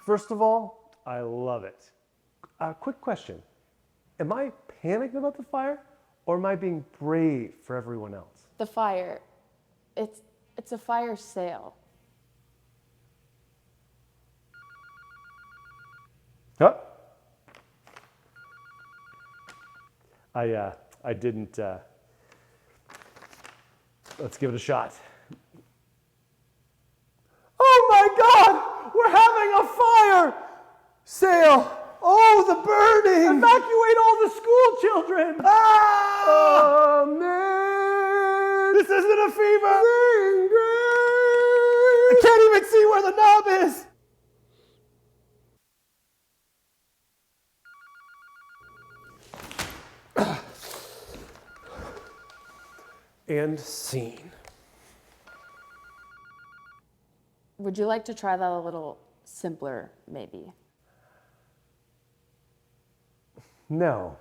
First of all, I love it. Quick question. Am I panicked about the fire, or am I being brave for everyone else? The fire. It's a fire sale. Huh? I didn't. Let's give it a shot. Oh my God! We're having a fire sale! Oh, the burning! Evacuate all the school children! Ah! Oh man! This isn't a fever! I can't even see where the knob is! And scene. Would you like to try that a little simpler, maybe? No.